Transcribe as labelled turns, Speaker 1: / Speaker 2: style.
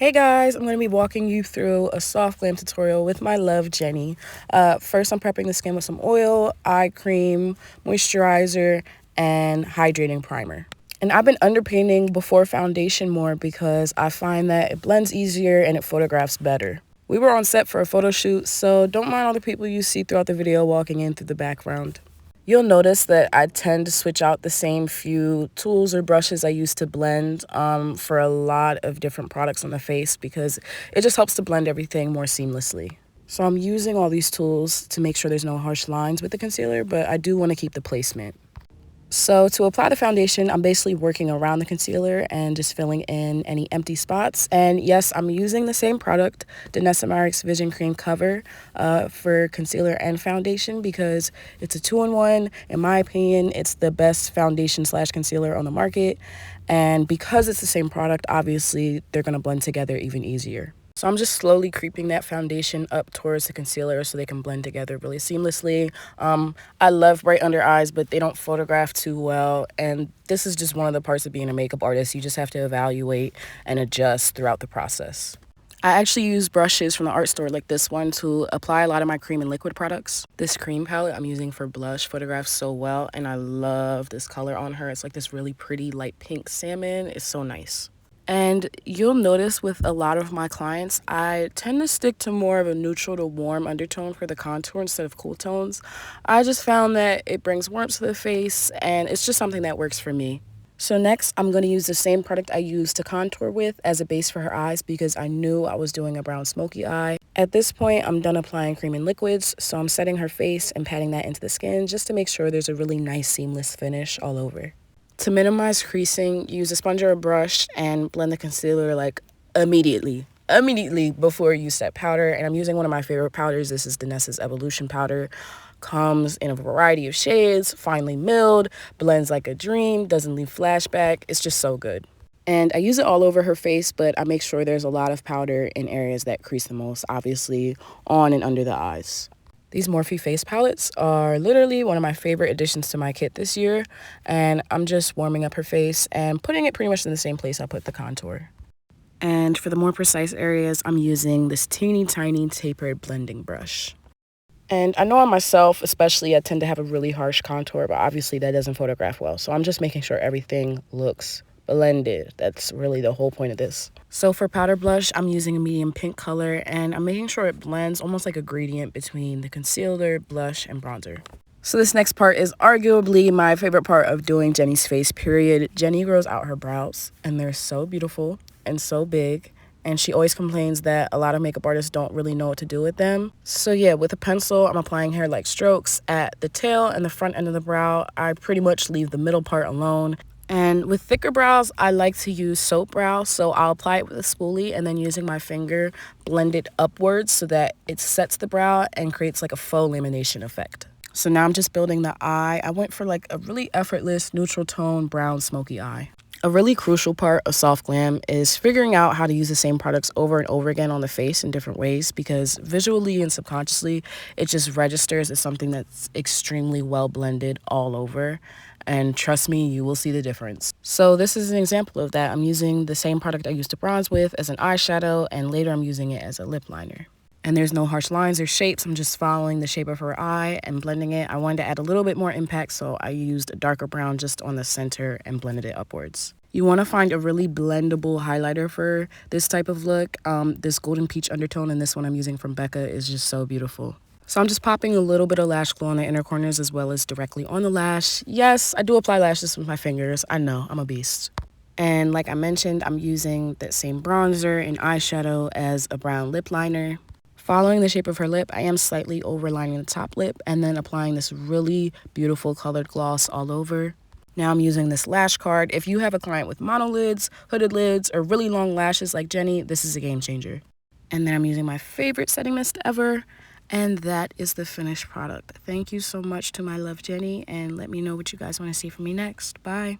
Speaker 1: Hey guys, I'm going to be walking you through a soft glam tutorial with my love Jenny. First, I'm prepping the skin with some oil, eye cream, moisturizer, and hydrating primer. And I've been underpainting before foundation more because I find that it blends easier and it photographs better. We were on set for a photo shoot, so don't mind all the people you see throughout the video walking in through the background. You'll notice that I tend to switch out the same few tools or brushes I use to blend for a lot of different products on the face because it just helps to blend everything more seamlessly. So I'm using all these tools to make sure there's no harsh lines with the concealer, but I do want to keep the placement. So to apply the foundation, I'm basically working around the concealer and just filling in any empty spots. And yes, I'm using the same product, Danessa Vision Cream Cover, for concealer and foundation because it's a 2-in-1. In my opinion, it's the best foundation / concealer on the market. And because it's the same product, obviously, they're going to blend together even easier. So I'm just slowly creeping that foundation up towards the concealer so they can blend together really seamlessly. I love bright under eyes, but they don't photograph too well. And this is just one of the parts of being a makeup artist. You just have to evaluate and adjust throughout the process. I actually use brushes from the art store like this one to apply a lot of my cream and liquid products. This cream palette I'm using for blush photographs so well, and I love this color on her. It's like this really pretty light pink salmon. It's so nice. And you'll notice with a lot of my clients, I tend to stick to more of a neutral to warm undertone for the contour instead of cool tones. I just found that it brings warmth to the face and it's just something that works for me. So next, I'm going to use the same product I used to contour with as a base for her eyes because I knew I was doing a brown smoky eye. At this point, I'm done applying cream and liquids, so I'm setting her face and patting that into the skin just to make sure there's a really nice seamless finish all over. To minimize creasing, use a sponge or a brush and blend the concealer like immediately before you set powder. And I'm using one of my favorite powders. This is Danessa's Evolution powder. Comes in a variety of shades, finely milled, blends like a dream, doesn't leave flashback. It's just so good. And I use it all over her face, but I make sure there's a lot of powder in areas that crease the most, obviously on and under the eyes. These Morphe face palettes are literally one of my favorite additions to my kit this year, and I'm just warming up her face and putting it pretty much in the same place I put the contour. And for the more precise areas, I'm using this teeny tiny tapered blending brush. And I know on myself, especially, I tend to have a really harsh contour, but obviously that doesn't photograph well. So I'm just making sure everything looks blended. That's really the whole point of this. So for powder blush, I'm using a medium pink color and I'm making sure it blends almost like a gradient between the concealer, blush, and bronzer. So this next part is arguably my favorite part of doing Jenny's face, period. Jenny grows out her brows and they're so beautiful and so big. And she always complains that a lot of makeup artists don't really know what to do with them. So yeah, with a pencil, I'm applying hair-like strokes at the tail and the front end of the brow. I pretty much leave the middle part alone. And with thicker brows, I like to use soap brow, so I'll apply it with a spoolie and then using my finger, blend it upwards so that it sets the brow and creates like a faux lamination effect. So now I'm just building the eye. I went for like a really effortless neutral tone brown smoky eye. A really crucial part of soft glam is figuring out how to use the same products over and over again on the face in different ways because visually and subconsciously, it just registers as something that's extremely well blended all over. And trust me, you will see the difference. So this is an example of that. I'm using the same product I used to bronze with as an eyeshadow, and later I'm using it as a lip liner. And there's no harsh lines or shapes. I'm just following the shape of her eye and blending it. I wanted to add a little bit more impact, so I used a darker brown just on the center and blended it upwards. You want to find a really blendable highlighter for this type of look. This golden peach undertone and this one I'm using from Becca is just so beautiful. So I'm just popping a little bit of lash glue on the inner corners as well as directly on the lash. Yes, I do apply lashes with my fingers. I know, I'm a beast. And like I mentioned, I'm using that same bronzer and eyeshadow as a brown lip liner. Following the shape of her lip, I am slightly overlining the top lip and then applying this really beautiful colored gloss all over. Now I'm using this lash card. If you have a client with monolids, hooded lids, or really long lashes like Jenny, this is a game changer. And then I'm using my favorite setting mist ever. And that is the finished product. Thank you so much to my love Jenny, and let me know what you guys want to see from me next. Bye.